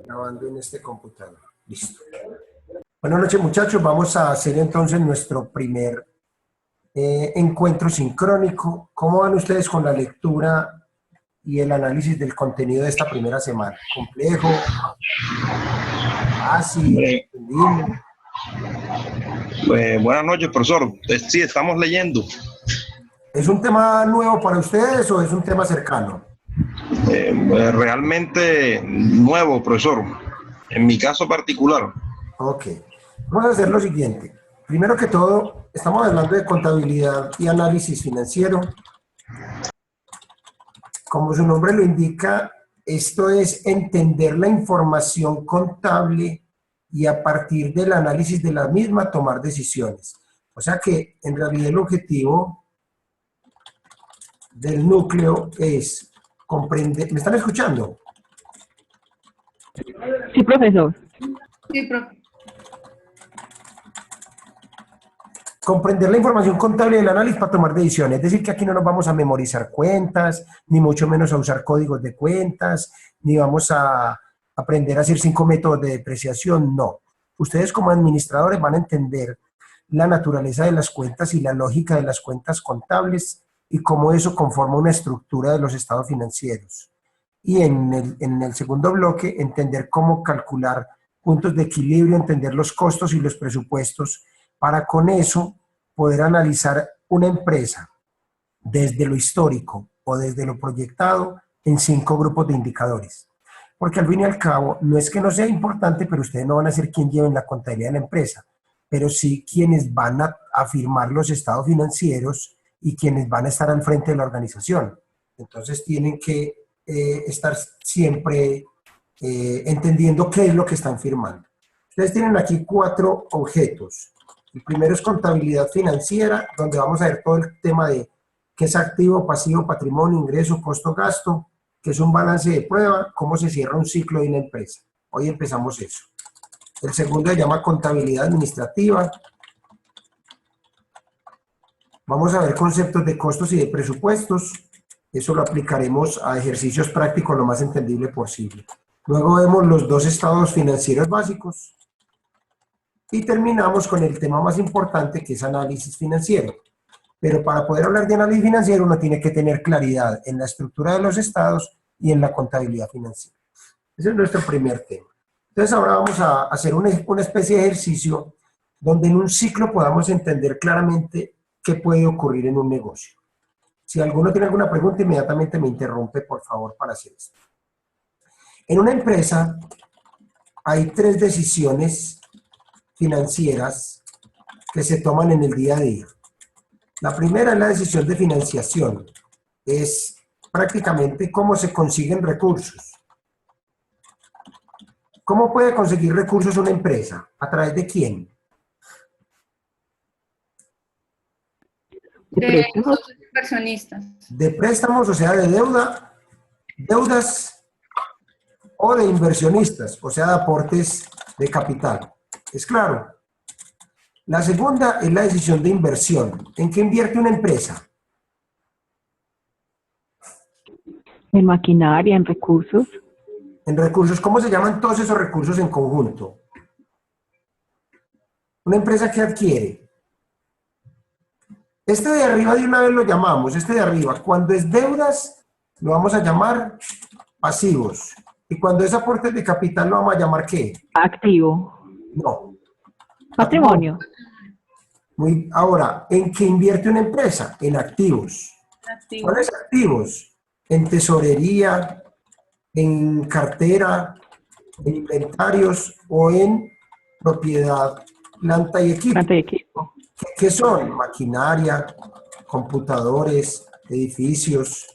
Grabando en este computador. Listo. Buenas noches, muchachos. Vamos a hacer entonces nuestro primer encuentro sincrónico. ¿Cómo van ustedes con la lectura y el análisis del contenido de esta primera semana? ¿Complejo? ¿Fácil? ¿Entendible? Buenas noches, profesor. Sí, estamos leyendo. ¿Es un tema nuevo para ustedes o es un tema cercano? Realmente nuevo, profesor. En mi caso particular. Ok. Vamos a hacer lo siguiente. Primero que todo, estamos hablando de contabilidad y análisis financiero. Como su nombre lo indica, esto es entender la información contable y a partir del análisis de la misma tomar decisiones. O sea que en realidad el objetivo del núcleo es comprender. ¿Me están escuchando? Sí, profesor. Sí, profe. Comprender la información contable del análisis para tomar decisiones. Es decir, que aquí no nos vamos a memorizar cuentas, ni mucho menos a usar códigos de cuentas, ni vamos a aprender a hacer 5 métodos de depreciación, no. Ustedes como administradores van a entender la naturaleza de las cuentas y la lógica de las cuentas contables y cómo eso conforma una estructura de los estados financieros. Y en el segundo bloque, entender cómo calcular puntos de equilibrio, entender los costos y los presupuestos para con eso poder analizar una empresa desde lo histórico o desde lo proyectado en 5 grupos de indicadores. Porque al fin y al cabo, no es que no sea importante, pero ustedes no van a ser quien lleven la contabilidad de la empresa, pero sí quienes van a firmar los estados financieros y quienes van a estar al frente de la organización. Entonces tienen que estar siempre entendiendo qué es lo que están firmando. Ustedes tienen aquí 4 objetos. El primero es contabilidad financiera, donde vamos a ver todo el tema de qué es activo, pasivo, patrimonio, ingreso, costo, gasto, qué es un balance de prueba, cómo se cierra un ciclo de una empresa. Hoy empezamos eso. El segundo se llama contabilidad administrativa. Vamos a ver conceptos de costos y de presupuestos. Eso lo aplicaremos a ejercicios prácticos lo más entendible posible. Luego vemos los 2 estados financieros básicos. Y terminamos con el tema más importante, que es análisis financiero. Pero para poder hablar de análisis financiero uno tiene que tener claridad en la estructura de los estados y en la contabilidad financiera. Ese es nuestro primer tema. Entonces ahora vamos a hacer una especie de ejercicio donde en un ciclo podamos entender claramente qué puede ocurrir en un negocio. Si alguno tiene alguna pregunta, inmediatamente me interrumpe, por favor, para hacer esto. En una empresa hay 3 decisiones financieras que se toman en el día a día. La primera es la decisión de financiación. Es prácticamente cómo se consiguen recursos. ¿Cómo puede conseguir recursos una empresa? ¿A través de quién? De socios inversionistas. De préstamos, o sea, de deudas o de inversionistas, o sea, de aportes de capital. ¿Es claro? La segunda es la decisión de inversión. ¿En qué invierte una empresa? En maquinaria, en recursos. En recursos. ¿Cómo se llaman todos esos recursos en conjunto? Una empresa que adquiere. Este de arriba de una vez lo llamamos, este de arriba. Cuando es deudas, lo vamos a llamar pasivos. Y cuando es aportes de capital, lo vamos a llamar ¿qué? Activo. No. Patrimonio. Ahora, ¿en qué invierte una empresa? En activos. ¿Cuáles activos? En tesorería, en cartera, en inventarios o en propiedad, planta y equipo. Planta y equipo. ¿Qué son? Maquinaria, computadores, edificios,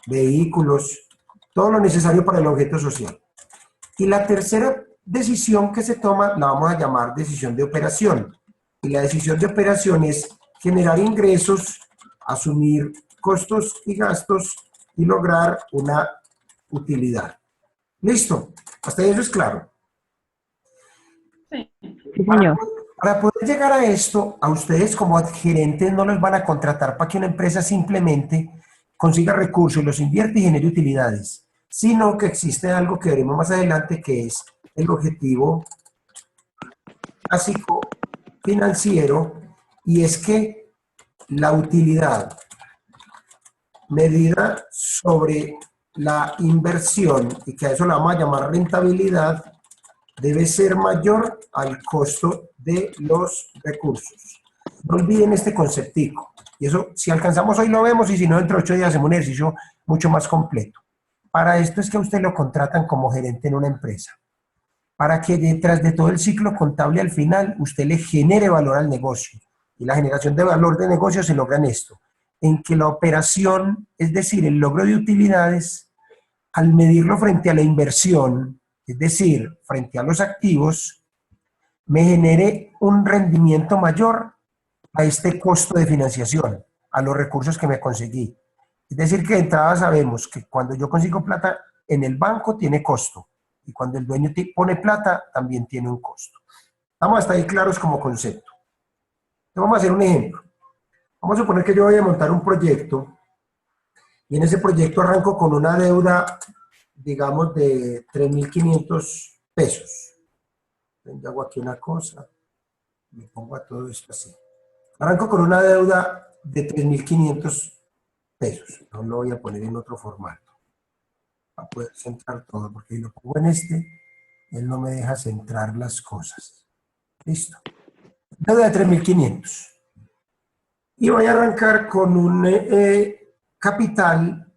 vehículos, todo lo necesario para el objeto social. Y la tercera decisión que se toma la vamos a llamar decisión de operación. Y la decisión de operación es generar ingresos, asumir costos y gastos y lograr una utilidad. ¿Listo? Hasta ahí eso es claro. Sí. Sí, señor. Para poder llegar a esto, a ustedes como gerentes no los van a contratar para que una empresa simplemente consiga recursos, los invierte y genere utilidades. sino que existe algo que veremos más adelante, que es el objetivo básico financiero, y es que la utilidad medida sobre la inversión, y que a eso la vamos a llamar rentabilidad, debe ser mayor al costo de los recursos. No olviden este conceptico. Y eso, si alcanzamos hoy lo vemos, y si no, dentro de 8 días hacemos un ejercicio mucho más completo. Para esto es que a usted lo contratan como gerente en una empresa. Para que detrás de todo el ciclo contable al final, usted le genere valor al negocio. Y la generación de valor de negocio se logra en esto, en que la operación, es decir, el logro de utilidades, al medirlo frente a la inversión, es decir, frente a los activos, me genere un rendimiento mayor a este costo de financiación, a los recursos que me conseguí. Es decir, que de entrada sabemos que cuando yo consigo plata en el banco tiene costo, y cuando el dueño pone plata también tiene un costo. Estamos hasta ahí claros como concepto. Entonces vamos a hacer un ejemplo. Vamos a suponer que yo voy a montar un proyecto, y en ese proyecto arranco con una deuda, digamos, de 3.500 pesos. Yo hago aquí una cosa, me pongo a todo esto así. Arranco con una deuda de 3.500 pesos. No lo voy a poner en otro formato para poder centrar todo, porque si lo pongo en este, él no me deja centrar las cosas. Listo. Deuda de 3.500. Y voy a arrancar con un capital,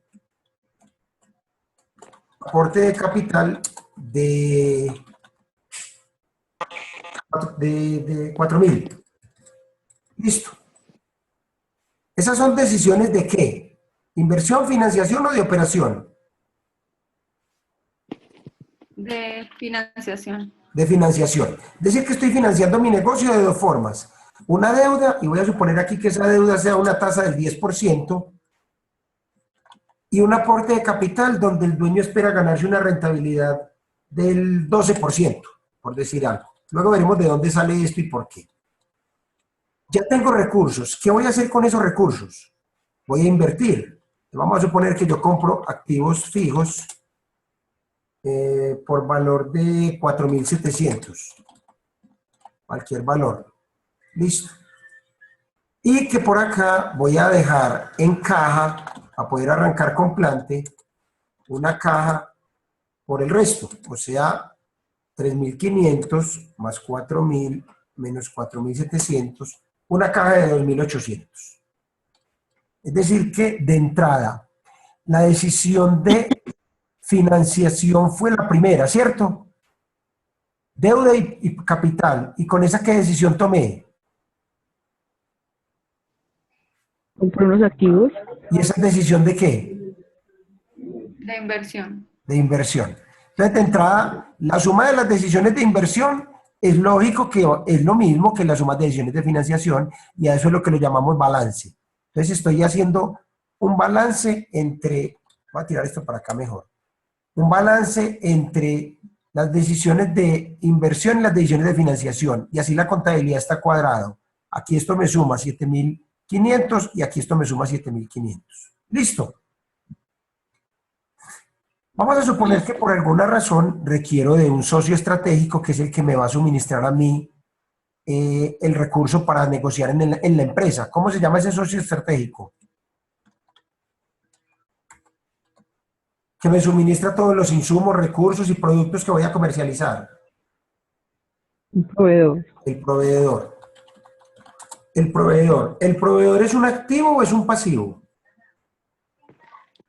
aporte de capital de 4.000. Listo. Esas son decisiones de ¿qué? ¿Inversión, financiación o de operación? De financiación. De financiación. Es decir, que estoy financiando mi negocio de dos formas. Una deuda, y voy a suponer aquí que esa deuda sea una tasa del 10%, y un aporte de capital donde el dueño espera ganarse una rentabilidad del 12%, por decir algo. Luego veremos de dónde sale esto y por qué. Ya tengo recursos. ¿Qué voy a hacer con esos recursos? Voy a invertir. Vamos a suponer que yo compro activos fijos por valor de 4.700. Cualquier valor. Listo. Y que por acá voy a dejar en caja, a poder arrancar con plante, una caja por el resto. O sea, 3.500 más 4.000 menos 4.700, una caja de 2.800. Es decir que de entrada, la decisión de financiación fue la primera, ¿cierto? Deuda y capital. ¿Y con esa qué decisión tomé? Compré unos activos. ¿Y esa decisión de qué? De inversión. De inversión. Entonces, de entrada, la suma de las decisiones de inversión es lógico que es lo mismo que la suma de decisiones de financiación, y a eso es lo que lo llamamos balance. Entonces, estoy haciendo un balance entre, voy a tirar esto para acá mejor, un balance entre las decisiones de inversión y las decisiones de financiación, y así la contabilidad está cuadrado. Aquí esto me suma 7.500 y aquí esto me suma 7.500. Listo. Vamos a suponer que por alguna razón requiero de un socio estratégico, que es el que me va a suministrar a mí el recurso para negociar en la empresa. ¿Cómo se llama ese socio estratégico? Que me suministra todos los insumos, recursos y productos que voy a comercializar. Un proveedor. El proveedor. El proveedor. ¿El proveedor es un activo o es un pasivo?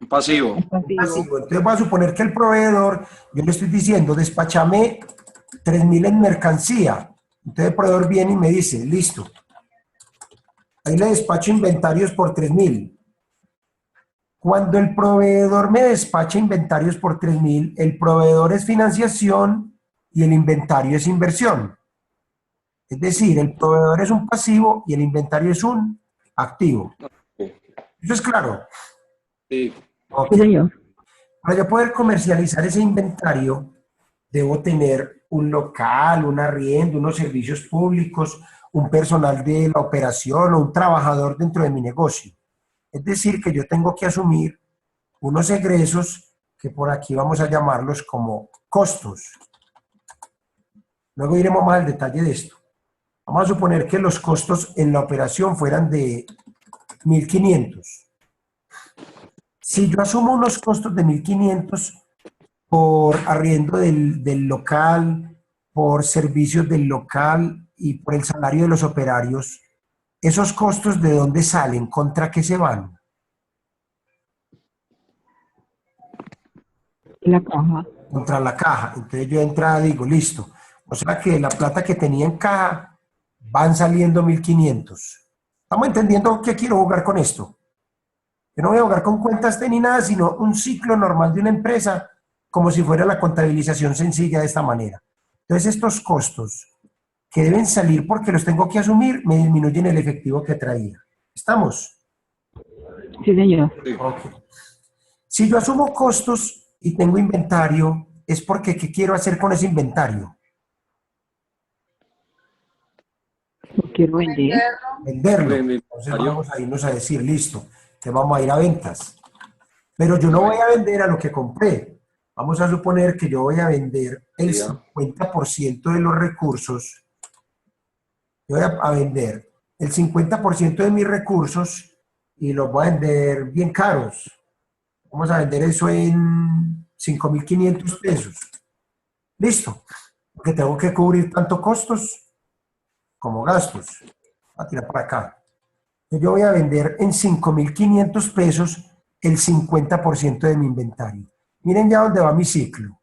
Pasivo. Pasivo. Entonces voy a suponer que el proveedor, yo le estoy diciendo, despáchame 3.000 en mercancía. Entonces el proveedor viene y me dice, listo. Ahí le despacho inventarios por 3.000. Cuando el proveedor me despacha inventarios por 3.000, el proveedor es financiación y el inventario es inversión. Es decir, el proveedor es un pasivo y el inventario es un activo. ¿Eso es claro? Sí. Okay. Sí, señor. Para yo poder comercializar ese inventario, debo tener un local, un arriendo, unos servicios públicos, un personal de la operación o un trabajador dentro de mi negocio. Es decir, que yo tengo que asumir unos egresos que por aquí vamos a llamarlos como costos. Luego iremos más al detalle de esto. Vamos a suponer que los costos en la operación fueran de 1.500. Si yo asumo unos costos de 1.500 por arriendo del local, por servicios del local y por el salario de los operarios, ¿esos costos de dónde salen? ¿Contra qué se van? La caja. Contra la caja. Entonces yo de entrada digo, listo. O sea que la plata que tenía en caja van saliendo 1.500. ¿Estamos entendiendo qué quiero jugar con esto? Yo no voy a jugar con cuentas ni nada, sino un ciclo normal de una empresa, como si fuera la contabilización sencilla de esta manera. Entonces estos costos que deben salir porque los tengo que asumir, me disminuyen el efectivo que traía. ¿Estamos? Sí, señor. Ok. Si yo asumo costos y tengo inventario, es porque ¿qué quiero hacer con ese inventario? Lo quiero vender. Venderlo. Vender. Entonces vamos a irnos a decir, listo, que vamos a ir a ventas. Pero yo no voy a vender a lo que compré. Vamos a suponer que yo voy a vender el Ya. 50% de los recursos. Yo voy a vender el 50% de mis recursos y los voy a vender bien caros. Vamos a vender eso en 5.500 pesos. Listo. Porque tengo que cubrir tanto costos como gastos. Voy a tirar para acá. Yo voy a vender en 5.500 pesos el 50% de mi inventario. Miren ya dónde va mi ciclo.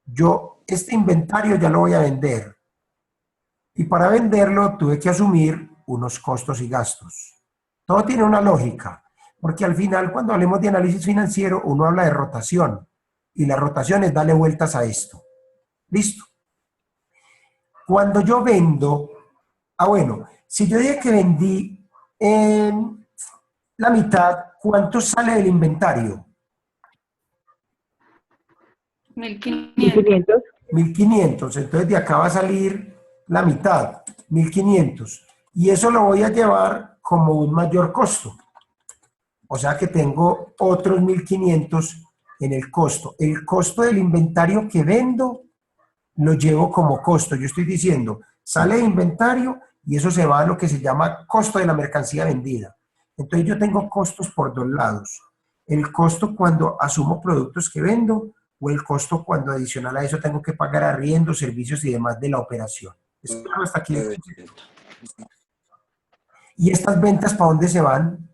Yo este inventario ya lo voy a vender. Y para venderlo tuve que asumir unos costos y gastos. Todo tiene una lógica. Porque al final, cuando hablemos de análisis financiero, uno habla de rotación. Y la rotación es darle vueltas a esto. Listo. Cuando yo vendo, bueno, si yo dije que vendí la mitad, ¿cuánto sale del inventario? 1.500. 1.500. 1.500. Entonces de acá va a salir la mitad, 1.500. Y eso lo voy a llevar como un mayor costo. O sea que tengo otros 1.500 en el costo. El costo del inventario que vendo lo llevo como costo. Yo estoy diciendo, sale de inventario y eso se va a lo que se llama costo de la mercancía vendida. Entonces yo tengo costos por dos lados. El costo cuando asumo productos que vendo o el costo cuando adicional a eso tengo que pagar arriendo, servicios y demás de la operación. ¿Es claro hasta aquí? ¿Y estas ventas para dónde se van?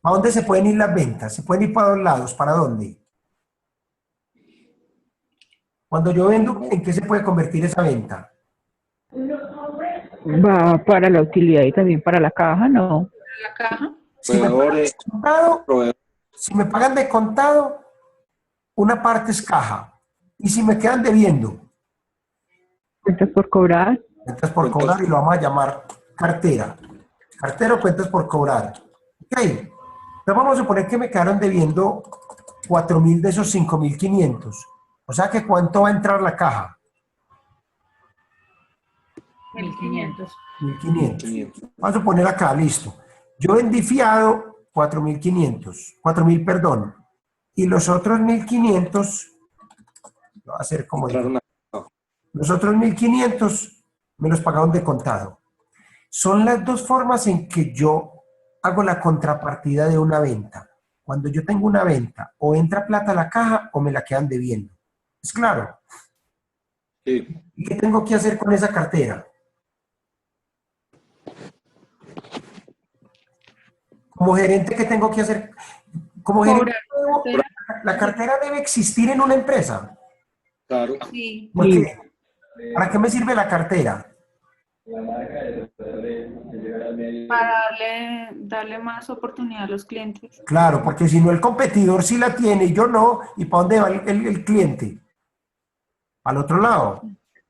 ¿A dónde se pueden ir las ventas? Se pueden ir para dos lados. ¿Para dónde? Cuando yo vendo, ¿en qué se puede convertir esa venta? Va para la utilidad y también para la caja, ¿no? La caja. Si me pagan Proveedores, de contado, proveedores. si me pagan de contado, una parte es caja. Y si me quedan debiendo, Cuentas por cobrar. cuentas por cobrar y lo vamos a llamar cartera. Cartera o cuentas por cobrar. Ok. Entonces vamos a suponer que me quedaron debiendo 4.000 de esos 5.500. O sea que ¿cuánto va a entrar la caja? 1.500. 1.500. Vamos a suponer acá, listo. Yo vendí fiado 4.500. 4.000, perdón. Y los otros 1.500, lo voy a hacer como digo. Los otros 1.500 me los pagaron de contado. Son las dos formas en que yo hago la contrapartida de una venta. Cuando yo tengo una venta, o entra plata a la caja o me la quedan debiendo. ¿Es claro? Sí. ¿Y qué tengo que hacer con esa cartera? Como gerente, ¿qué tengo que hacer? Como gerente, la cartera debe existir en una empresa. Claro. Sí. ¿Por qué? ¿Para qué me sirve la cartera? Para darle más oportunidad a los clientes. Claro, porque si no el competidor sí la tiene y yo no, ¿y para dónde va el cliente? Al otro lado.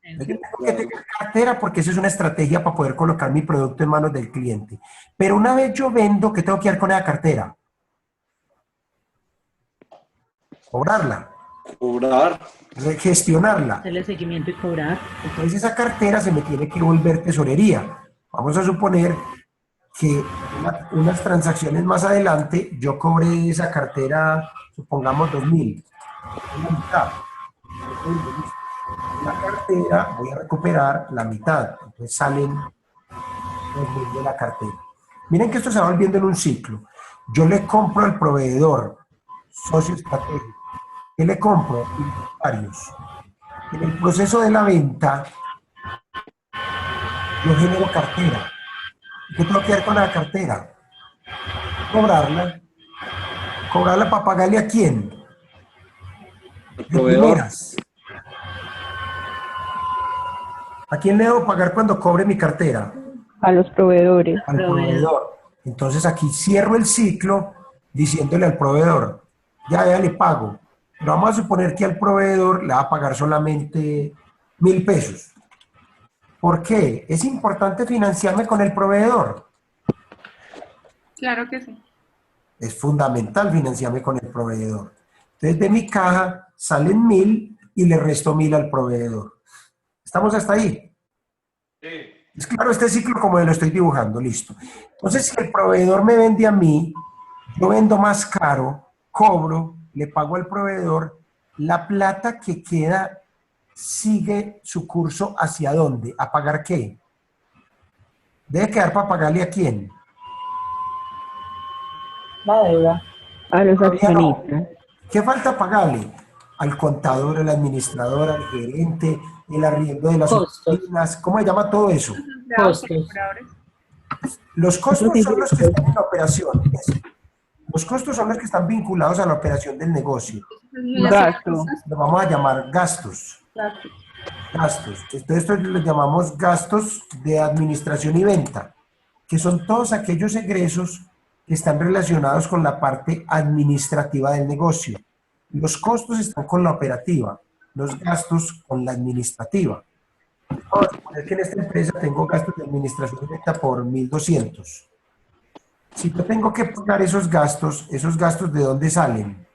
Yo tengo que tener cartera porque esa es una estrategia para poder colocar mi producto en manos del cliente. Pero una vez yo vendo, ¿qué tengo que hacer con esa cartera? Cobrarla, Cobrar. gestionarla. Hacerle seguimiento y cobrar. Entonces esa cartera se me tiene que volver tesorería. Vamos a suponer que unas transacciones más adelante yo cobré esa cartera, supongamos 2.000, la mitad. La cartera voy a recuperar la mitad, entonces salen 2.000 de la cartera. Miren que esto se va volviendo en un ciclo. Yo le compro al proveedor, socio estratégico. ¿Qué le compro? Inventarios. En el proceso de la venta, yo genero cartera. ¿Qué tengo que hacer con la cartera? Cobrarla. ¿Cobrarla para pagarle a quién? El De proveedor. primeras. ¿A quién le debo pagar cuando cobre mi cartera? A los proveedores. Al proveedor. Entonces aquí cierro el ciclo diciéndole al proveedor, ya le pago. Pero vamos a suponer que al proveedor le va a pagar solamente 1.000 pesos. ¿Por qué? Es importante financiarme con el proveedor. Claro que sí. Es fundamental financiarme con el proveedor. Entonces de mi caja salen 1.000 y le resto 1.000 al proveedor. ¿Estamos hasta ahí? Sí. Es claro este ciclo como lo estoy dibujando, listo. Entonces, si el proveedor me vende a mí, yo vendo más caro, cobro, le pago al proveedor, la plata que queda sigue su curso ¿hacia dónde? ¿A pagar qué? Debe quedar para pagarle a quién. La deuda. A los Todavía no. accionistas. ¿Qué falta pagarle? Al contador, al administrador, al gerente, el arriendo de las Costos. oficinas, ¿cómo se llama todo eso? Empleados, Costos. colaboradores. Los costos son los que están en la operación. Los costos son los que están vinculados a la operación del negocio. Gasto. Los vamos a llamar gastos. Gastos. Entonces, esto los llamamos gastos de administración y venta, que son todos aquellos egresos que están relacionados con la parte administrativa del negocio. Los costos están con la operativa, los gastos con la administrativa. Vamos a suponer que en esta empresa tengo gastos de administración y venta por 1.200. Si yo tengo que pagar esos gastos ¿de dónde salen?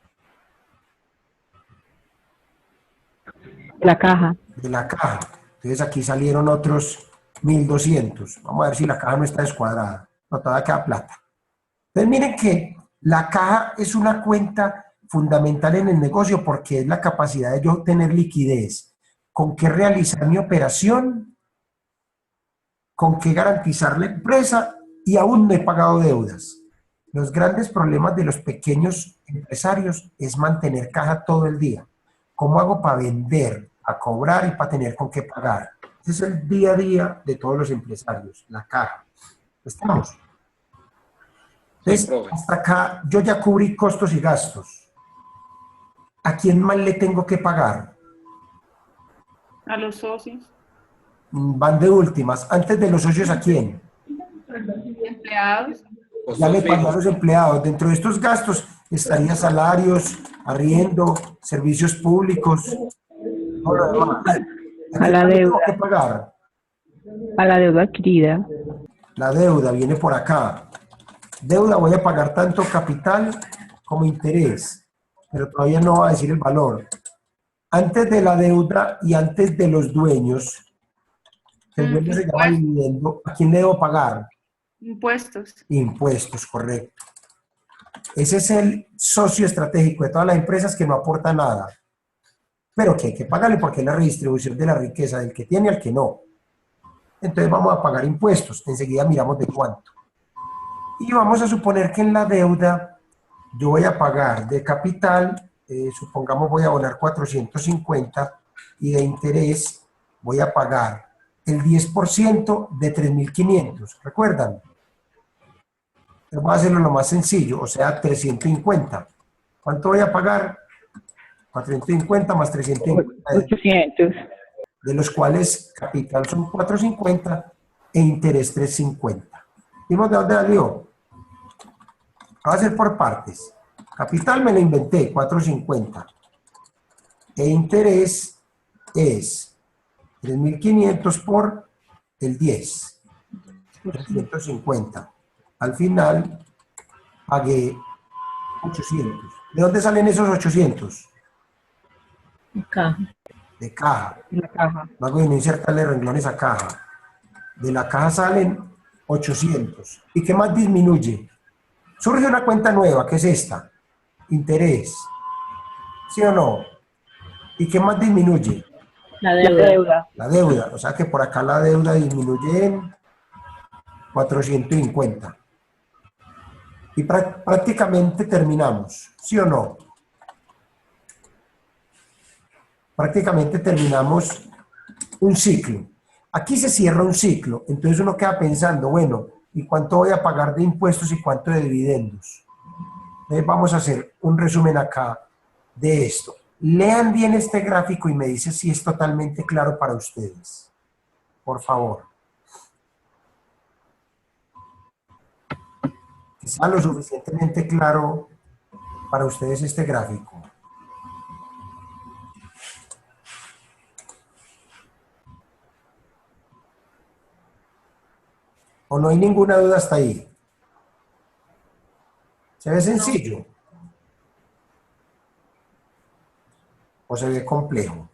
La caja. De la caja. Entonces aquí salieron otros 1.200. Vamos a ver si la caja no está descuadrada. No, todavía queda plata. Entonces miren que la caja es una cuenta fundamental en el negocio porque es la capacidad de yo tener liquidez. ¿Con qué realizar mi operación? ¿Con qué garantizar la empresa? Y aún no he pagado deudas. Los grandes problemas de los pequeños empresarios es mantener caja todo el día. ¿Cómo hago para vender, para cobrar y para tener con qué pagar? Ese es el día a día de todos los empresarios, la caja. ¿Estamos? Entonces, profe. hasta acá yo ya cubrí costos y gastos. ¿A quién más le tengo que pagar? A los socios, Van de últimas. Antes de los socios, ¿a quién? empleados, Ya le Costos pagué a fijos. los empleados. Dentro de estos gastos estaría salarios, arriendo, servicios públicos, todo lo demás. A la quién le tengo deuda. que pagar? A la deuda adquirida. La deuda viene por acá. Deuda voy a pagar tanto capital como interés, pero todavía no va a decir el valor. Antes de la deuda y antes de los dueños, el dueño se llama dividendo, ¿a quién le debo pagar? impuestos. Impuestos, correcto. Ese es el socio estratégico de todas las empresas que no aporta nada, pero que hay que pagarle porque es la redistribución de la riqueza del que tiene al que no. Entonces vamos a pagar impuestos, enseguida miramos de cuánto. Y vamos a suponer que en la deuda yo voy a pagar de capital, supongamos voy a abonar 450 y de interés voy a pagar el 10% de 3.500. ¿Recuerdan? Vamos a hacerlo lo más sencillo, o sea, 350. ¿Cuánto voy a pagar? 450 más 350, 800. de los cuales capital son 450 e interés 350. ¿Vimos de dónde salió? Va a ser por partes. Capital me lo inventé, 450. E interés es 3.500 por el 10. 350. Al final pagué 800. ¿De dónde salen esos 800? Caja. De caja. La caja. No hago ni insertarle renglones a caja. De la caja salen 800. ¿Y qué más disminuye? Surge una cuenta nueva, que es esta. Interés. ¿Sí o no? ¿Y qué más disminuye? La La deuda. deuda. La deuda. O sea que por acá la deuda disminuye en 450. Y prácticamente terminamos. ¿Sí o no? Prácticamente terminamos un ciclo. Aquí se cierra un ciclo, entonces uno queda pensando, bueno, ¿y cuánto voy a pagar de impuestos y cuánto de dividendos? Entonces vamos a hacer un resumen acá de esto. Lean bien este gráfico y me dicen si es totalmente claro para ustedes. Por favor. Que sea lo suficientemente claro para ustedes este gráfico. ¿O no hay ninguna duda hasta ahí? ¿Se ve sencillo? ¿O se ve complejo?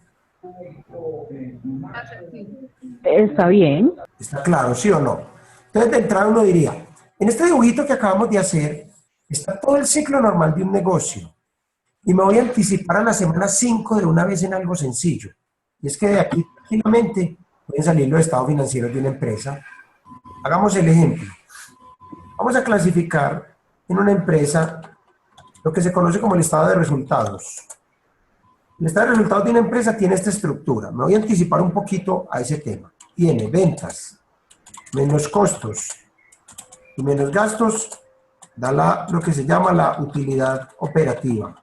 Está bien. ¿Está claro, sí o no? Entonces, de entrada uno diría, en este dibujito que acabamos de hacer, está todo el ciclo normal de un negocio. Y me voy a anticipar a la semana 5 de una vez en algo sencillo. Y es que de aquí, tranquilamente, pueden salir los estados financieros de una empresa. Hagamos el ejemplo. Vamos a clasificar en una empresa lo que se conoce como el estado de resultados. El estado de resultados de una empresa tiene esta estructura. Me voy a anticipar un poquito a ese tema. Tiene ventas menos costos y menos gastos, da lo que se llama la utilidad operativa.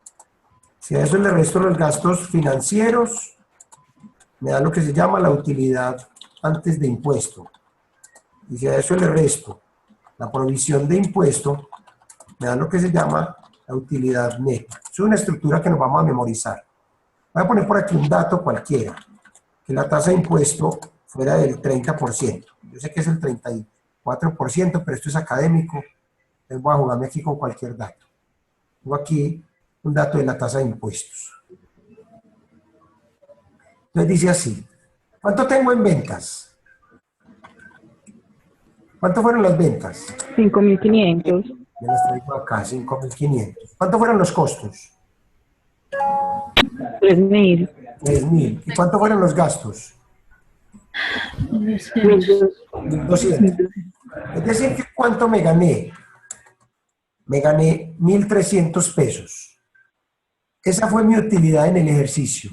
Si a eso le resto los gastos financieros, me da lo que se llama la utilidad antes de impuesto. Y si a eso le resto la provisión de impuesto, me da lo que se llama la utilidad neta. Es una estructura que nos vamos a memorizar. Voy a poner por aquí un dato cualquiera, que la tasa de impuesto fuera del 30%. Yo sé que es el 34%, pero esto es académico, entonces voy a jugarme aquí con cualquier dato. Tengo aquí un dato de la tasa de impuestos. Entonces dice así, ¿cuánto tengo en ventas? ¿Cuánto fueron las ventas? 5.500. Me las traigo acá, 5.500. ¿Cuánto fueron los costos? 3.000. 3.000. ¿Y cuánto fueron los gastos? 1.200. Es decir, que ¿cuánto me gané? Me gané 1.300 pesos. Esa fue mi utilidad en el ejercicio.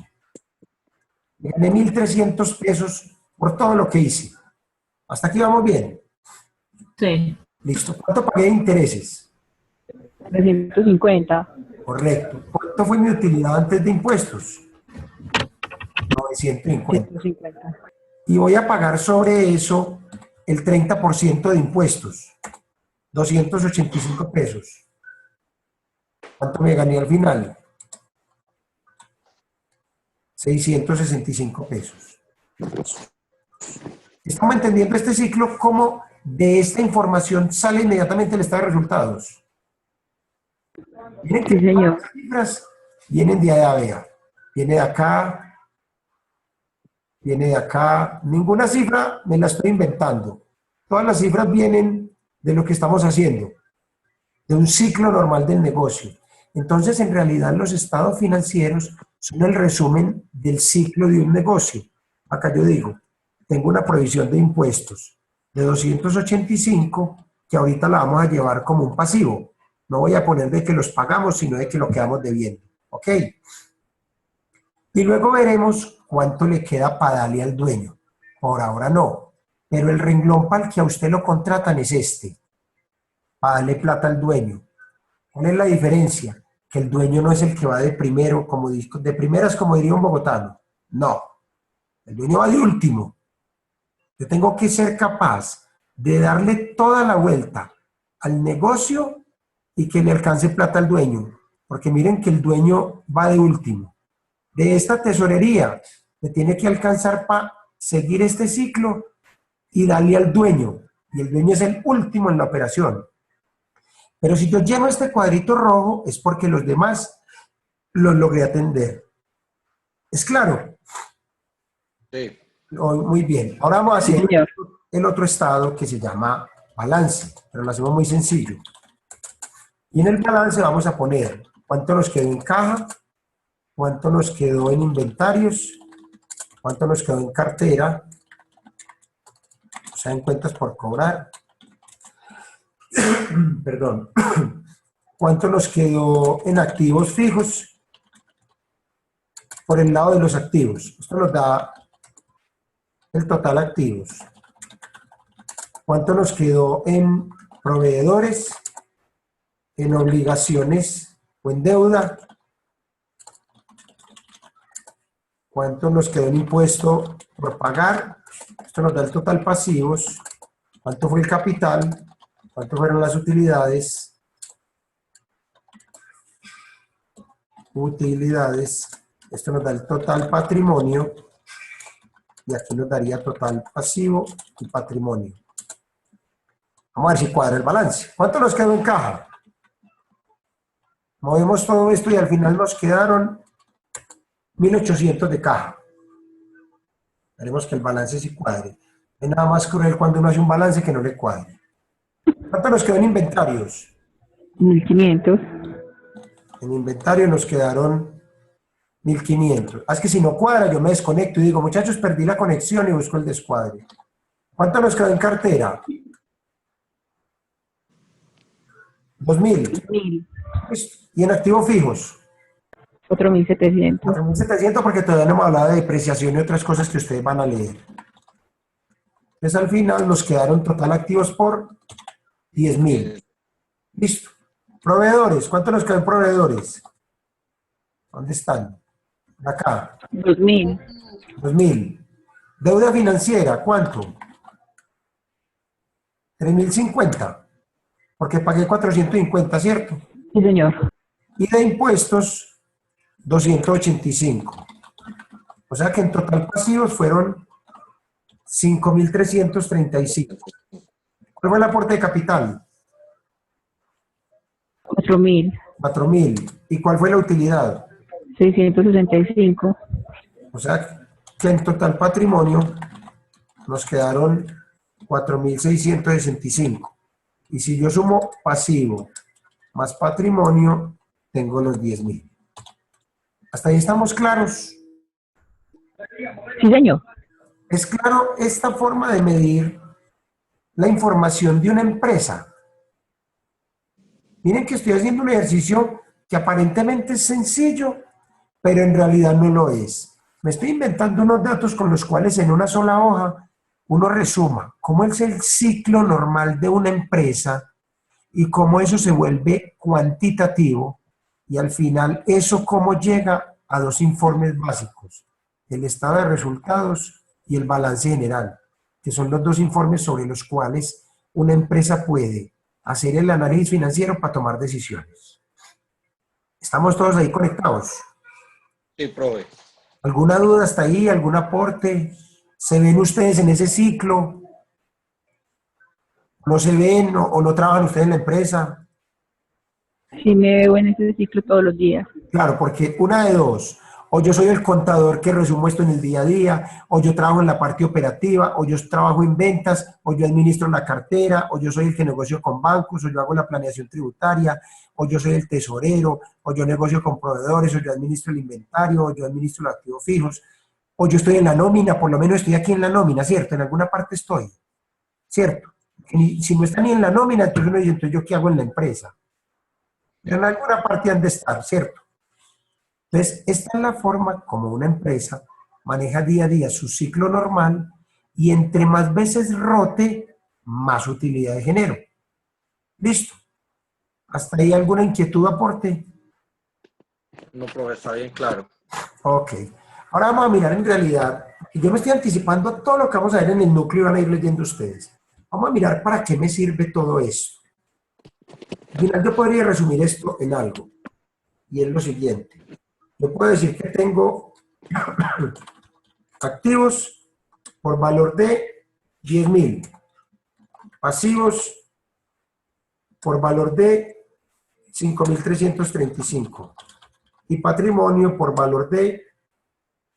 Me gané 1.300 pesos por todo lo que hice. ¿Hasta aquí vamos bien? Sí. Listo. ¿Cuánto pagué de intereses? 350. Correcto. ¿Cuánto fue mi utilidad antes de impuestos? 950. 150. Y voy a pagar sobre eso el 30% de impuestos. 285 pesos. ¿Cuánto me gané al final? 665 pesos. ¿Estamos entendiendo este ciclo? ¿Cómo de esta información sale inmediatamente el estado de resultados? Miren que Sí, señor. las cifras vienen de allá, vea. Viene de acá, viene de acá. Ninguna cifra me la estoy inventando. Todas las cifras vienen de lo que estamos haciendo, de un ciclo normal del negocio. Entonces, en realidad, los estados financieros son el resumen del ciclo de un negocio. Acá yo digo, tengo una provisión de impuestos de 285, que ahorita la vamos a llevar como un pasivo. No voy a poner de que los pagamos, sino de que lo quedamos debiendo. ¿Ok? Y luego veremos cuánto le queda para darle al dueño. Por ahora no. Pero el renglón para el que a usted lo contratan es este. Para darle plata al dueño. ¿Cuál es la diferencia? Que el dueño no es el que va de primero, de primeras, como diría un bogotano. No. El dueño va de último. Yo tengo que ser capaz de darle toda la vuelta al negocio y que le alcance plata al dueño. Porque miren que el dueño va de último. De esta tesorería le tiene que alcanzar para seguir este ciclo y darle al dueño. Y el dueño es el último en la operación. Pero si yo lleno este cuadrito rojo es porque los demás los logré atender. ¿Es claro? Sí. Muy bien. Ahora vamos a hacer Sí, señor. el otro estado que se llama balance, pero lo hacemos muy sencillo. Y en el balance vamos a poner cuánto nos quedó en caja, cuánto nos quedó en inventarios, cuánto nos quedó en cartera, o sea, en cuentas por cobrar, perdón, cuánto nos quedó en activos fijos por el lado de los activos. Esto nos da el total activos. Cuánto nos quedó en proveedores, en obligaciones o en deuda. Cuánto nos quedó en impuesto por pagar. Esto nos da el total pasivos. Cuánto fue el capital. Cuánto fueron las utilidades. Utilidades. Esto nos da el total patrimonio. Y aquí nos daría total pasivo y patrimonio. Vamos a ver si cuadra el balance. ¿Cuánto nos quedó en caja? Movemos todo esto y al final nos quedaron 1.800 de caja. Veremos que el balance sí cuadre. No hay nada más cruel cuando uno hace un balance que no le cuadre. ¿Cuánto nos quedó en inventarios? 1500. En inventario nos quedaron 1.500. Es que si no cuadra yo me desconecto y digo, muchachos, perdí la conexión y busco el descuadre. ¿Cuánto nos quedó en cartera? 2.000. 1000. Listo. ¿Y en activos fijos? 4700. 4.700 porque todavía no hemos hablado de depreciación y otras cosas que ustedes van a leer. Entonces al final nos quedaron total activos por 10.000. Listo. Proveedores. ¿Cuánto nos quedan proveedores? ¿Dónde están? Acá. 2000. 2.000. Deuda financiera. ¿Cuánto? 3.050. Porque pagué 450, ¿cierto? Sí, señor. Y de impuestos, 285. O sea que en total pasivos fueron 5.335. ¿Cuál fue el aporte de capital? 4000. 4.000. ¿Y cuál fue la utilidad? 665. O sea que en total patrimonio nos quedaron 4.665. Y si yo sumo pasivo más patrimonio, tengo los 10.000. ¿Hasta ahí estamos claros? Sí, señor. ¿Es claro esta forma de medir la información de una empresa? Miren que estoy haciendo un ejercicio que aparentemente es sencillo, pero en realidad no lo es. Me estoy inventando unos datos con los cuales en una sola hoja uno resuma cómo es el ciclo normal de una empresa y cómo eso se vuelve cuantitativo y al final eso cómo llega a dos informes básicos, el estado de resultados y el balance general, que son los dos informes sobre los cuales una empresa puede hacer el análisis financiero para tomar decisiones. ¿Estamos todos ahí conectados? Sí, profe. ¿Alguna duda hasta ahí? ¿Algún aporte? ¿Se ven ustedes en ese ciclo? ¿No se ven o no trabajan ustedes en la empresa? Sí, me veo en ese ciclo todos los días. Claro, porque una de dos, o yo soy el contador que resumo esto en el día a día, o yo trabajo en la parte operativa, o yo trabajo en ventas, o yo administro la cartera, o yo soy el que negocio con bancos, o yo hago la planeación tributaria, o yo soy el tesorero, o yo negocio con proveedores, o yo administro el inventario, o yo administro los activos fijos, o yo estoy en la nómina, por lo menos estoy aquí en la nómina, ¿cierto? En alguna parte estoy, ¿cierto? Y si no está ni en la nómina, entonces uno dice, entonces ¿yo qué hago en la empresa? Pero en alguna parte han de estar, ¿cierto? Entonces, esta es la forma como una empresa maneja día a día su ciclo normal y entre más veces rote, más utilidad genero. ¿Listo? ¿Hasta ahí alguna inquietud o aporte? No, profe, está bien claro. Ok. Ahora vamos a mirar en realidad, y yo me estoy anticipando a todo lo que vamos a ver en el núcleo y van a ir leyendo ustedes. Vamos a mirar para qué me sirve todo esto. Al final yo podría resumir esto en algo, y es lo siguiente. Yo puedo decir que tengo activos por valor de 10.000, pasivos por valor de 5.335 y patrimonio por valor de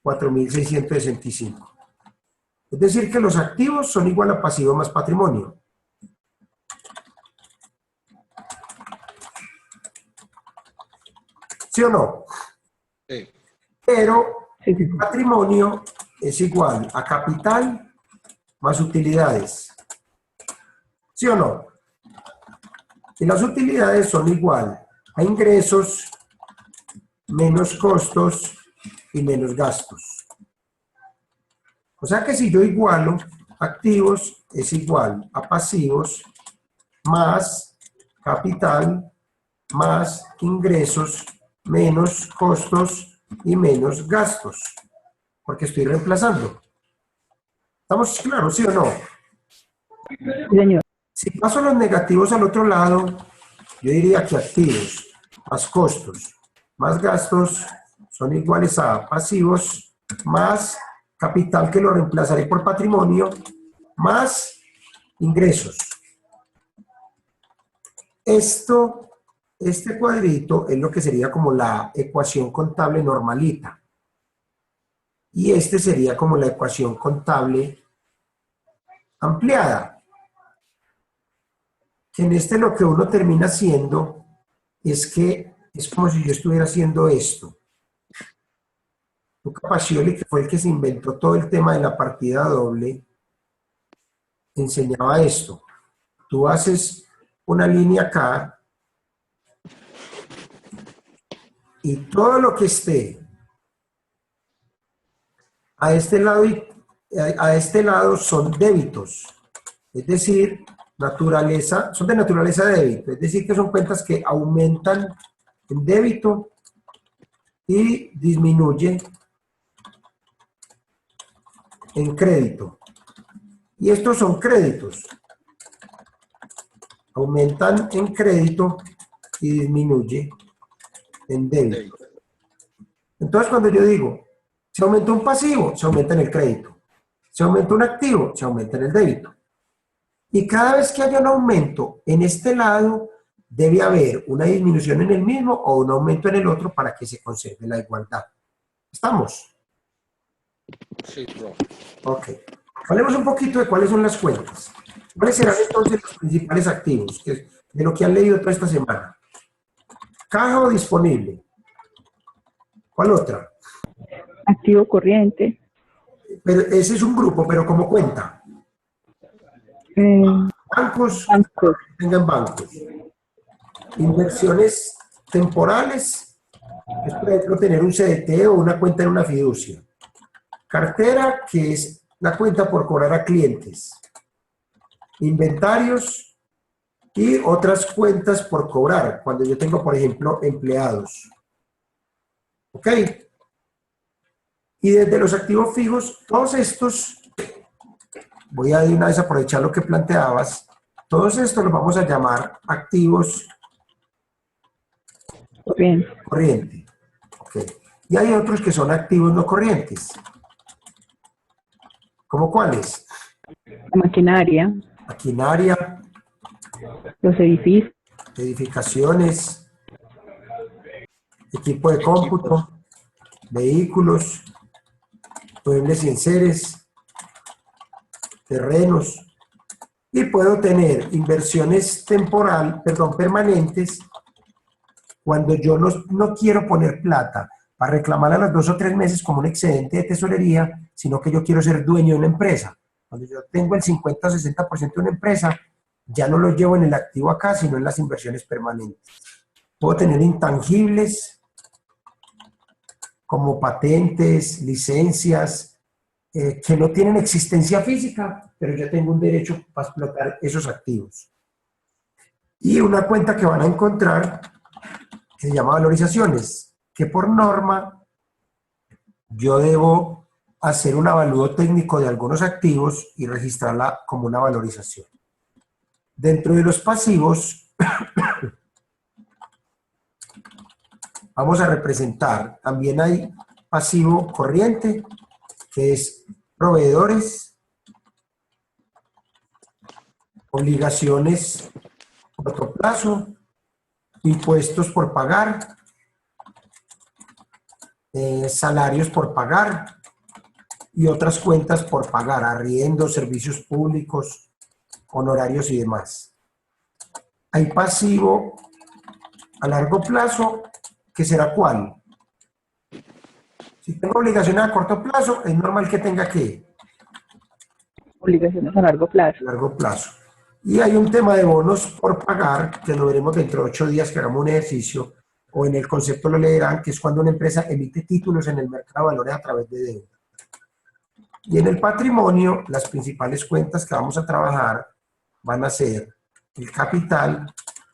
4.665. Es decir, que los activos son igual a pasivo más patrimonio. ¿Sí o no? Sí. Pero Sí, sí, el patrimonio es igual a capital más utilidades. ¿Sí o no? Y las utilidades son igual a ingresos menos costos y menos gastos. O sea que si yo igualo activos es igual a pasivos más capital más ingresos menos costos y menos gastos, porque estoy reemplazando. ¿Estamos claros, sí o no? sí, señor. Si paso los negativos al otro lado, yo diría que activos más costos más gastos son iguales a pasivos más capital, que lo reemplazaré por patrimonio, más ingresos. Este cuadrito es lo que sería como la ecuación contable normalita. Y este sería como la ecuación contable ampliada. Que en este lo que uno termina haciendo es que es como si yo estuviera haciendo esto. Luca Pacioli, que fue el que se inventó todo el tema de la partida doble, enseñaba esto. Tú haces una línea acá y todo lo que esté a este lado son débitos, es decir, son de naturaleza de débito, es decir, que son cuentas que aumentan en débito y disminuyen en crédito. Y estos son créditos, aumentan en crédito y disminuye en débito. Entonces, cuando yo digo, se aumenta un pasivo, se aumenta en el crédito. Se aumenta un activo, se aumenta en el débito. Y cada vez que haya un aumento en este lado, debe haber una disminución en el mismo o un aumento en el otro para que se conserve la igualdad. ¿Estamos? Sí, profe. Ok. Hablemos un poquito de cuáles son las cuentas. ¿Cuáles serán entonces los principales activos de lo que han leído toda esta semana? Caja o disponible. ¿Cuál otra? Activo corriente. Pero ese es un grupo, pero como cuenta. Eh, Bancos, bancos. tengan bancos. Inversiones temporales, es por ejemplo tener un CDT o una cuenta en una fiducia. Cartera, que es la cuenta por cobrar a clientes. Inventarios y otras cuentas por cobrar, cuando yo tengo, por ejemplo, empleados. ¿Ok? Y desde los activos fijos, todos estos, voy a de una vez aprovechar lo que planteabas, todos estos los vamos a llamar activos Corriente. corriente. Okay. Y hay otros que son activos no corrientes. ¿Cómo cuáles? La maquinaria. Maquinaria, Los edificios. edificaciones, equipo de cómputo, vehículos, muebles y enseres, terrenos. Y puedo tener inversiones permanentes cuando yo no quiero poner plata para reclamar a los 2 o 3 meses como un excedente de tesorería, sino que yo quiero ser dueño de una empresa. Cuando yo tengo el 50 o 60% de una empresa, ya no lo llevo en el activo acá, sino en las inversiones permanentes. Puedo tener intangibles como patentes, licencias, que no tienen existencia física, pero yo tengo un derecho para explotar esos activos. Y una cuenta que van a encontrar que se llama valorizaciones, que por norma yo debo hacer un avalúo técnico de algunos activos y registrarla como una valorización. Dentro de los pasivos vamos a representar, también hay pasivo corriente, que es proveedores, obligaciones a corto plazo, impuestos por pagar, salarios por pagar y otras cuentas por pagar, arriendos, servicios públicos, honorarios y demás. Hay pasivo a largo plazo que será ¿cuál? Si tengo obligaciones a corto plazo, es normal que tenga que Obligaciones a largo plazo. largo plazo. Y hay un tema de bonos por pagar, que lo veremos dentro de 8 días que hagamos un ejercicio, o en el concepto lo leerán, que es cuando una empresa emite títulos en el mercado de valores a través de deuda. Y en el patrimonio, las principales cuentas que vamos a trabajar van a ser el capital,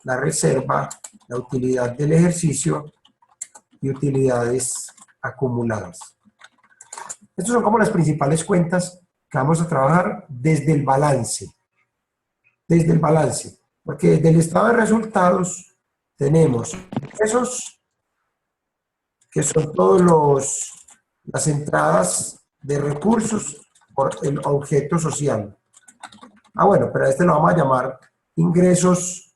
la reserva, la utilidad del ejercicio y utilidades acumuladas. Estas son como las principales cuentas que vamos a trabajar desde el balance. Desde el balance. Porque desde el estado de resultados tenemos esos que son todos las entradas de recursos por el objeto social. Ah, bueno, pero a este lo vamos a llamar ingresos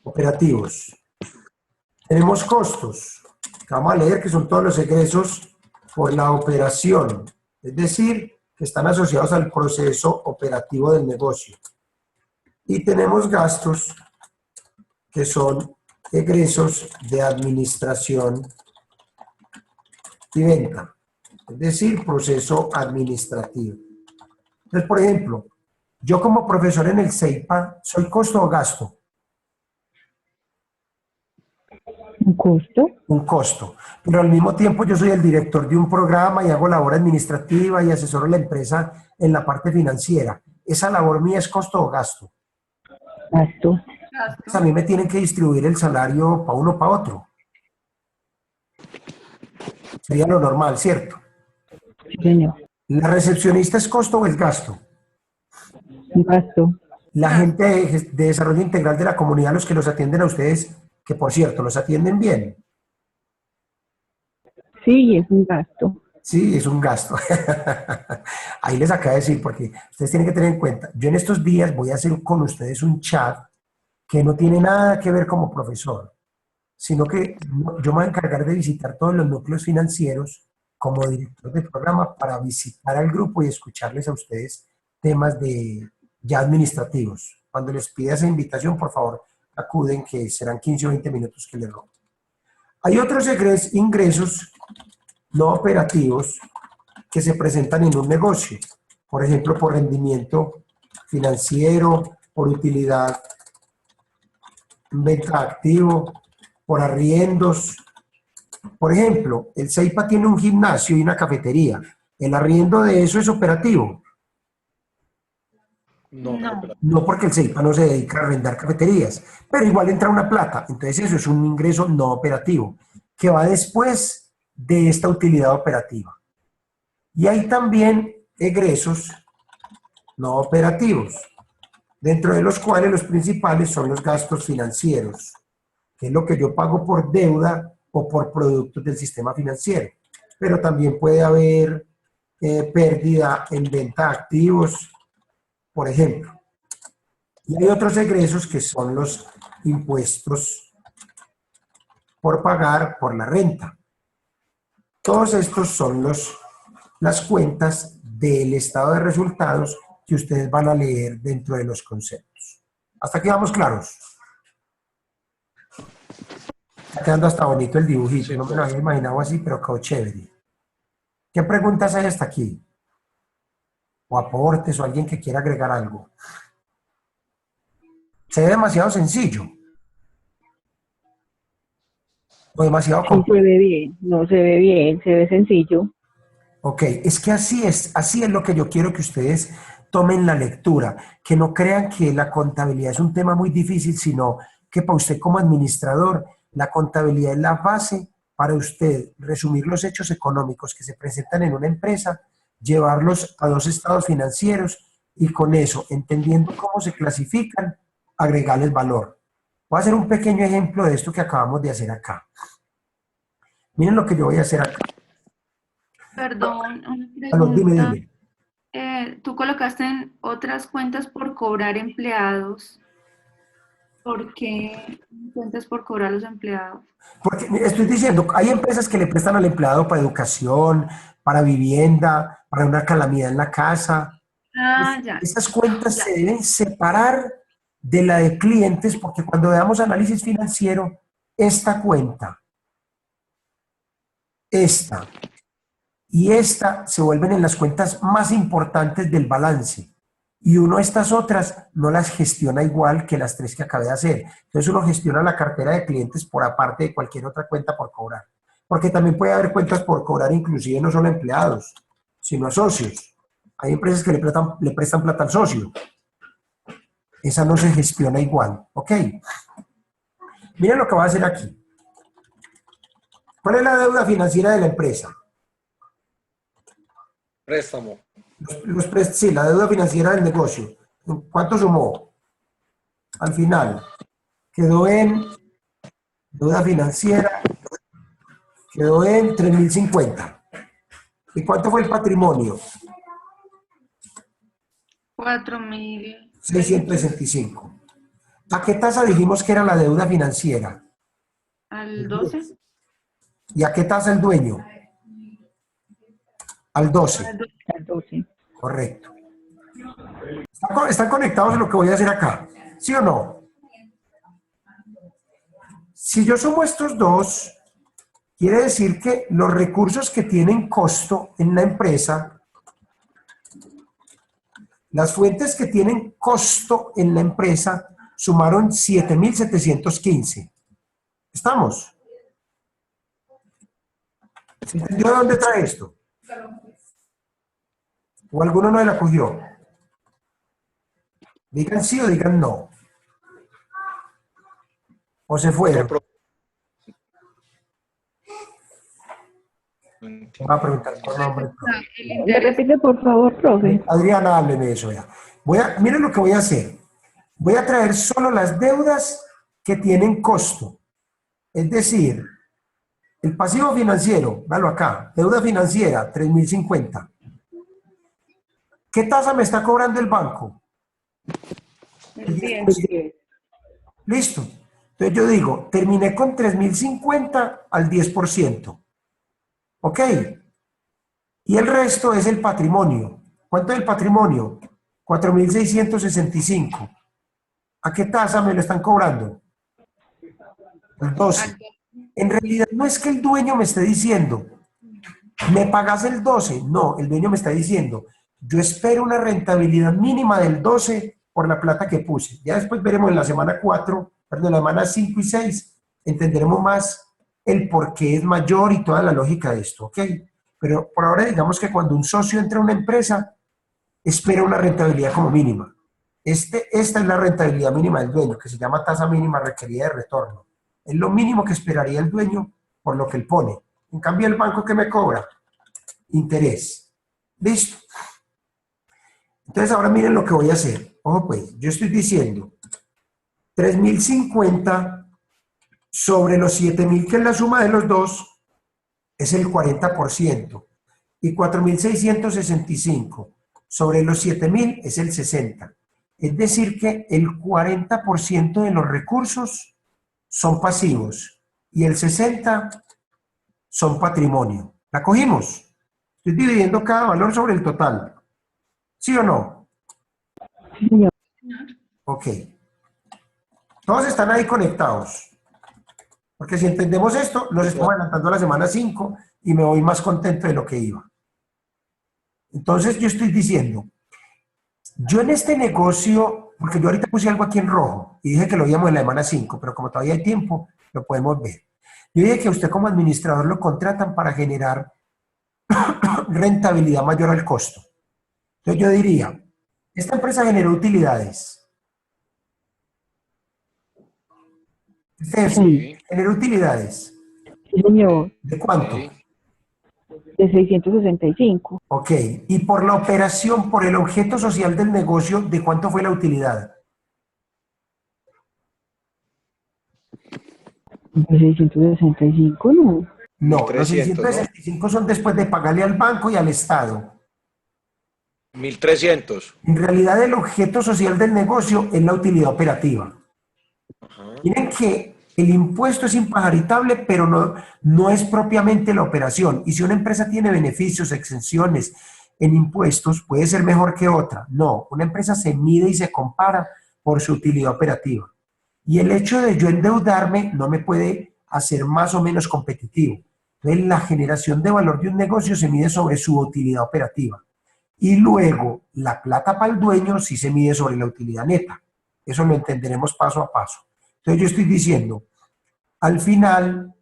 operativos. Tenemos costos, que vamos a leer que son todos los egresos por la operación, es decir, que están asociados al proceso operativo del negocio. Y tenemos gastos, que son egresos de administración y venta, es decir, proceso administrativo. Entonces, por ejemplo, yo como profesor en el CEIPA, ¿soy costo o gasto? ¿Un costo? Un costo. Pero al mismo tiempo yo soy el director de un programa y hago labor administrativa y asesoro a la empresa en la parte financiera. ¿Esa labor mía es costo o gasto? Gasto. Pues a mí me tienen que distribuir el salario para uno o para otro. Sería lo normal, ¿cierto? Sí, señor. ¿La recepcionista es costo o es gasto? Un gasto. La gente de desarrollo integral de la comunidad, los que los atienden a ustedes, que por cierto, los atienden bien. Sí, es un gasto. Sí, es un gasto. Ahí les acabo de decir, porque ustedes tienen que tener en cuenta, yo en estos días voy a hacer con ustedes un chat que no tiene nada que ver como profesor, sino que yo me voy a encargar de visitar todos los núcleos financieros como director de programa para visitar al grupo y escucharles a ustedes temas de ya administrativos. Cuando les pida esa invitación, por favor, acuden, que serán 15 o 20 minutos que les robo. Hay otros ingresos no operativos que se presentan en un negocio, por ejemplo, por rendimiento financiero, por utilidad, venta de activo, por arriendos. Por ejemplo, el CEIPA tiene un gimnasio y una cafetería. ¿El arriendo de eso es operativo? No, No. No, porque el CEIPA no se dedica a arrendar cafeterías, pero igual entra una plata. Entonces eso es un ingreso no operativo, que va después de esta utilidad operativa. Y hay también egresos no operativos, dentro de los cuales los principales son los gastos financieros, que es lo que yo pago por deuda o por productos del sistema financiero. Pero también puede haber pérdida en venta de activos, por ejemplo. Y hay otros egresos que son los impuestos por pagar por la renta. Todos estos son las cuentas del estado de resultados que ustedes van a leer dentro de los conceptos. ¿Hasta aquí vamos claros? Está quedando hasta bonito el dibujito, Sí, no me lo había imaginado así, pero quedó chévere. ¿Qué preguntas hay hasta aquí? O aportes o alguien que quiera agregar algo. Se ve demasiado sencillo. O demasiado Sí, complejo. se ve bien. No se ve bien, se ve sencillo. Ok, es que así es lo que yo quiero que ustedes tomen la lectura, que no crean que la contabilidad es un tema muy difícil, sino que para usted como administrador, la contabilidad es la base para usted resumir los hechos económicos que se presentan en una empresa, llevarlos a dos estados financieros y con eso, entendiendo cómo se clasifican, agregarles valor. Voy a hacer un pequeño ejemplo de esto que acabamos de hacer acá. Miren lo que yo voy a hacer acá. Perdón, una Aló, dime, pregunta. dime. Tú colocaste en otras cuentas por cobrar empleados. ¿Por qué cuentas por cobrar a los empleados? Porque estoy diciendo, hay empresas que le prestan al empleado para educación, para vivienda, para una calamidad en la casa. Ah, ya. Estas cuentas se deben separar de la de clientes porque cuando veamos análisis financiero, esta cuenta, esta y esta se vuelven en las cuentas más importantes del balance. Y uno estas otras no las gestiona igual que las 3 que acabé de hacer. Entonces uno gestiona la cartera de clientes por aparte de cualquier otra cuenta por cobrar. Porque también puede haber cuentas por cobrar, inclusive no solo a empleados, sino a socios. Hay empresas que le prestan plata al socio. Esa no se gestiona igual. ¿Ok? Miren lo que voy a hacer aquí. ¿Cuál es la deuda financiera de la empresa? Préstamo. Sí, la deuda financiera del negocio. ¿Cuánto sumó? Al final, quedó en deuda financiera, quedó en 3.050. ¿Y cuánto fue el patrimonio? 4.000. 665. ¿A qué tasa dijimos que era la deuda financiera? Al 12. ¿Y a qué tasa el dueño? Al 12. Al 12. Correcto. ¿Están conectados a lo que voy a hacer acá? ¿Sí o no? Si yo sumo estos dos, quiere decir que los recursos que tienen costo en la empresa, las fuentes que tienen costo en la empresa, sumaron 7.715. ¿Estamos? ¿Se entendió de dónde trae esto? ¿O alguno no la cogió? Digan sí o digan no. ¿O se fueron? Voy a preguntar por nombre. ¿Le repite, por favor, profe? Adriana, hábleme de eso ya. Miren lo que voy a hacer. Voy a traer solo las deudas que tienen costo. Es decir, el pasivo financiero, véalo acá, deuda financiera, 3.050. ¿Qué tasa me está cobrando el banco? El 10. Listo. Entonces yo digo, terminé con 3.050 al 10%. ¿Ok? Y el resto es el patrimonio. ¿Cuánto es el patrimonio? 4.665. ¿A qué tasa me lo están cobrando? El 12. En realidad no es que el dueño me esté diciendo, ¿me pagas el 12? No, el dueño me está diciendo, yo espero una rentabilidad mínima del 12 por la plata que puse. Ya después veremos en la semana 4, perdón, en la semana 5 y 6, entenderemos más el por qué es mayor y toda la lógica de esto, ¿ok? Pero por ahora digamos que cuando un socio entra a una empresa, espera una rentabilidad como mínima. Esta es la rentabilidad mínima del dueño, que se llama tasa mínima requerida de retorno. Es lo mínimo que esperaría el dueño por lo que él pone. En cambio, el banco, ¿qué me cobra? Interés. ¿Listo? Entonces, ahora miren lo que voy a hacer. Ojo, pues, yo estoy diciendo 3.050 sobre los 7.000, que es la suma de los dos, es el 40%. Y 4.665 sobre los 7.000 es el 60%. Es decir, que el 40% de los recursos son pasivos y el 60% son patrimonio. ¿La cogimos? Estoy dividiendo cada valor sobre el total. ¿Sí o no? Sí, señor. Ok. Todos están ahí conectados. Porque si entendemos esto, nos estamos adelantando a la semana 5 y me voy más contento de lo que iba. Entonces yo estoy diciendo, yo en este negocio, porque yo ahorita puse algo aquí en rojo y dije que lo veíamos en la semana 5, pero como todavía hay tiempo, lo podemos ver. Yo dije que usted como administrador lo contratan para generar rentabilidad mayor al costo. Entonces yo diría, esta empresa generó utilidades. Sí. Generó utilidades. Sí, señor. ¿De cuánto? Sí. De 665. Ok. Y por la operación, por el objeto social del negocio, ¿de cuánto fue la utilidad? De 665, no. No, los 1.300, 665 son después de pagarle al banco y al Estado. 1.300. En realidad el objeto social del negocio es la utilidad operativa. Ajá. Miren que el impuesto es impajaritable, pero no es propiamente la operación. Y si una empresa tiene beneficios, exenciones en impuestos, puede ser mejor que otra. No, una empresa se mide y se compara por su utilidad operativa. Y el hecho de yo endeudarme no me puede a ser más o menos competitivo. Entonces, la generación de valor de un negocio se mide sobre su utilidad operativa. Y luego, la plata para el dueño sí se mide sobre la utilidad neta. Eso lo entenderemos paso a paso. Entonces, yo estoy diciendo, al final,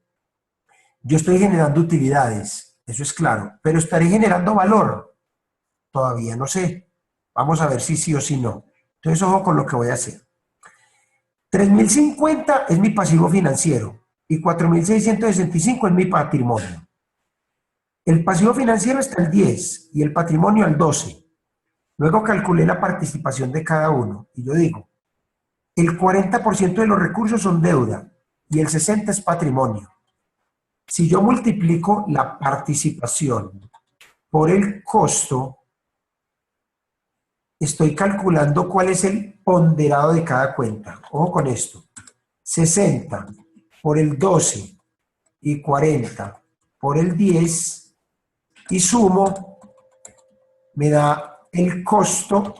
yo estoy generando utilidades, eso es claro, pero estaré generando valor. Todavía no sé. Vamos a ver si sí o si no. Entonces, ojo con lo que voy a hacer. 3.050 es mi pasivo financiero y 4.665 es mi patrimonio. El pasivo financiero está al 10 y el patrimonio al 12. Luego calculé la participación de cada uno y yo digo, el 40% de los recursos son deuda y el 60% es patrimonio. Si yo multiplico la participación por el costo, estoy calculando cuál es el ponderado de cada cuenta. Ojo con esto. 60 por el 12 y 40 por el 10 y sumo, me da el costo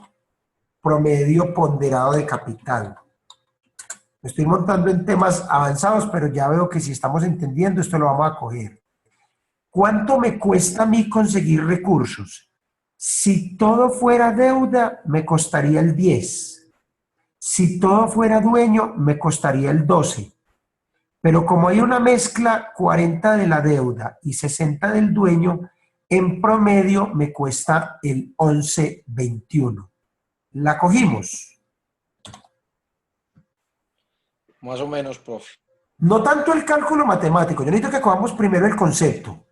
promedio ponderado de capital. Me estoy montando en temas avanzados, pero ya veo que si estamos entendiendo esto lo vamos a coger. ¿Cuánto me cuesta a mí conseguir recursos? Si todo fuera deuda, me costaría el 10. Si todo fuera dueño, me costaría el 12. Pero como hay una mezcla, 40 de la deuda y 60 del dueño, en promedio me cuesta el 11.21. ¿La cogimos? Más o menos, profe. No tanto el cálculo matemático, yo necesito que cojamos primero el concepto.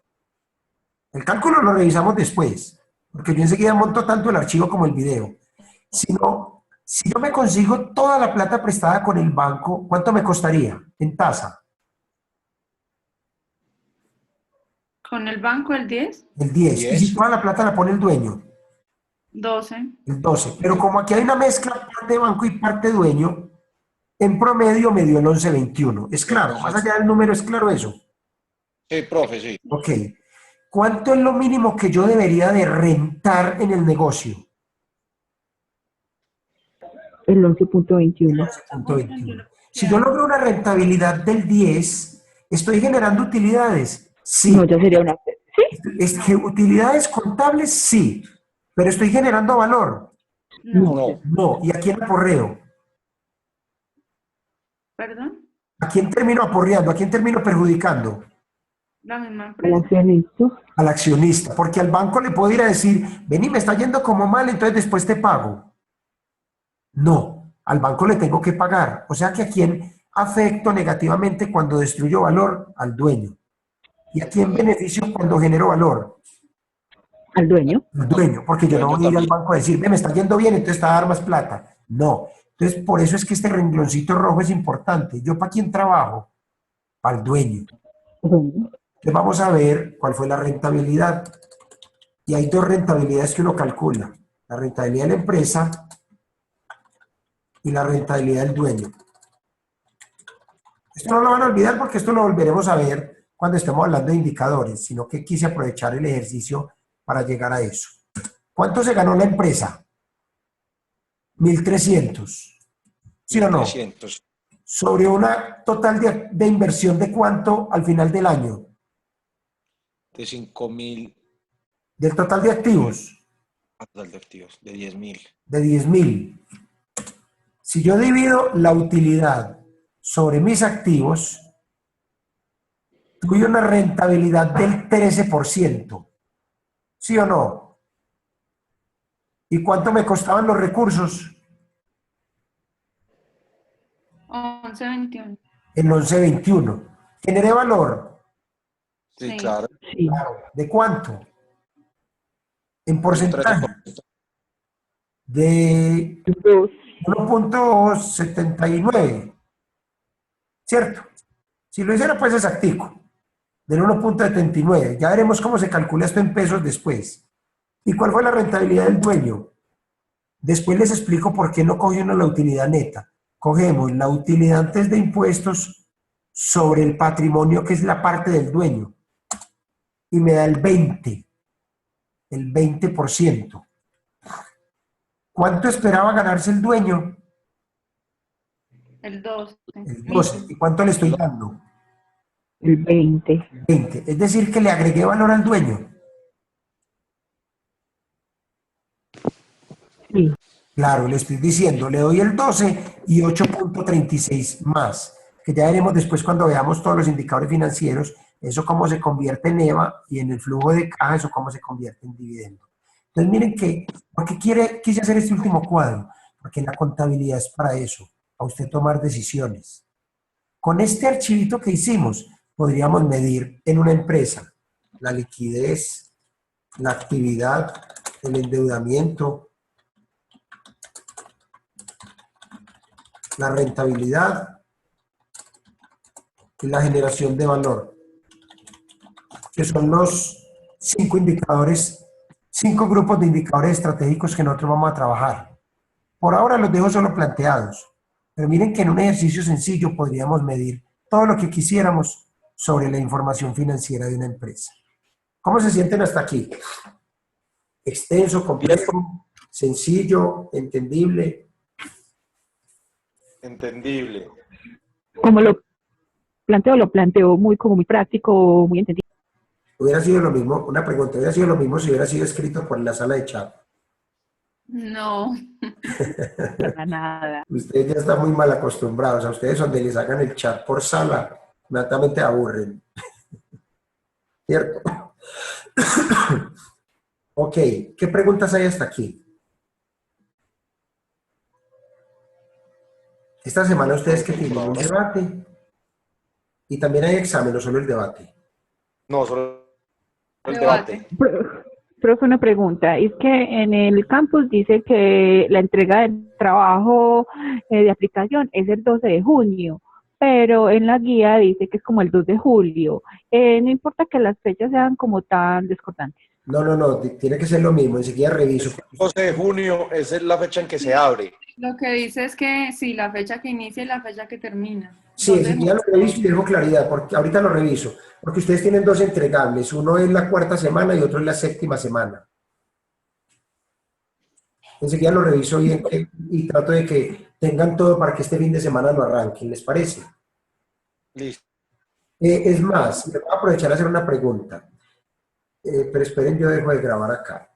El cálculo lo revisamos después, porque yo enseguida monto tanto el archivo como el video. Sino, si yo me consigo toda la plata prestada con el banco, ¿cuánto me costaría en tasa? ¿Con el banco el 10? El 10. ¿Y si toda la plata la pone el dueño? 12. El 12. Pero como aquí hay una mezcla, parte banco y parte dueño, en promedio me dio el 11.21. ¿Es claro? Más allá del número, ¿es claro eso? Sí, profe, sí. Ok. ¿Cuánto es lo mínimo que yo debería de rentar en el negocio? El 11.21. 11.21. Si yo logro una rentabilidad del 10, ¿estoy generando utilidades? Sí. No, ya sería una... ¿Sí? Es que utilidades contables, sí. Pero ¿estoy generando valor? No. No. ¿Y a quién aporreo? ¿Perdón? ¿A quién termino aporreando? ¿A quién termino perjudicando? La misma El empresa. accionista. Al accionista. Porque al banco le puedo ir a decir, vení, me está yendo como mal, entonces después te pago. No, al banco le tengo que pagar. O sea que ¿a quién afecto negativamente cuando destruyo valor? Al dueño. ¿Y a quién beneficio cuando genero valor? Al dueño. Al dueño, porque yo no voy a ir al banco a decir, ve, me está yendo bien, entonces te va a dar más plata. No. Entonces, por eso es que este rengloncito rojo es importante. ¿Yo para quién trabajo? Para el dueño. Dueño. Entonces vamos a ver cuál fue la rentabilidad. Y hay dos rentabilidades que uno calcula. La rentabilidad de la empresa y la rentabilidad del dueño. Esto no lo van a olvidar porque esto lo volveremos a ver cuando estemos hablando de indicadores, sino que quise aprovechar el ejercicio para llegar a eso. ¿Cuánto se ganó la empresa? 1.300. ¿Sí o no? 300. Sobre una total de inversión de cuánto al final del año. De 5.000 Del total de activos. advertidos, de 10.000. De 10.000. Si yo divido la utilidad sobre mis activos, tuve una rentabilidad del 13%. ¿Sí o no? ¿Y cuánto me costaban los recursos? 11.21. El 11.21. ¿Generé valor? Sí, Sí. claro. Sí. Claro. ¿De cuánto? En Un porcentaje. 13%. De 2. 1.79. ¿Cierto? Si lo hiciera pues exactico. Del 1.79. Ya veremos cómo se calcula esto en pesos después. ¿Y cuál fue la rentabilidad del dueño? Después les explico por qué no coge uno la utilidad neta. Cogemos la utilidad antes de impuestos sobre el patrimonio, que es la parte del dueño, y me da el 20%. ¿Cuánto esperaba ganarse el dueño? El 12. El 12. ¿Y cuánto le estoy dando? El 20. 20. Es decir, que le agregué valor al dueño. Sí. Claro, le estoy diciendo, le doy el 12 y 8.36 más, que ya veremos después cuando veamos todos los indicadores financieros, eso cómo se convierte en EVA y en el flujo de caja, eso cómo se convierte en dividendo. Entonces miren que, ¿por qué quise hacer este último cuadro? Porque la contabilidad es para eso, para usted tomar decisiones. Con este archivito que hicimos, podríamos medir en una empresa la liquidez, la actividad, el endeudamiento, la rentabilidad y la generación de valor, que son los 5 indicadores, 5 grupos de indicadores estratégicos que nosotros vamos a trabajar. Por ahora los dejo solo planteados, pero miren que en un ejercicio sencillo podríamos medir todo lo que quisiéramos sobre la información financiera de una empresa. ¿Cómo se sienten hasta aquí? Extenso, complejo, sencillo, entendible. Entendible. Como lo planteo muy, como muy práctico, muy entendido. Hubiera sido lo mismo, una pregunta, hubiera sido lo mismo si hubiera sido escrito por la sala de chat. No. Para nada. Ustedes ya están muy mal acostumbrados, a ustedes donde les hagan el chat por sala, inmediatamente aburren. ¿Cierto? Ok, ¿qué preguntas hay hasta aquí? Esta semana ustedes que tienen un debate y también hay examen, no solo el debate. No, solo el Debate. debate. Profe, una pregunta. Es que en el campus dice que la entrega del trabajo de aplicación es el 12 de junio, pero en la guía dice que es como el 2 de julio. No importa que las fechas sean como tan discordantes. No, tiene que ser lo mismo, enseguida reviso. El 12 de junio es la fecha en que se abre. Lo que dice es que sí, la fecha que inicia y la fecha que termina. Sí, enseguida lo reviso y dejo claridad, porque ahorita lo reviso, porque ustedes tienen 2 entregables, uno es la 4ª semana y otro es la 7ª semana. Enseguida lo reviso bien y trato de que tengan todo para que este fin de semana lo arranquen, ¿les parece? Listo. Es más, me voy a aprovechar a hacer una pregunta, pero esperen, yo dejo de grabar acá.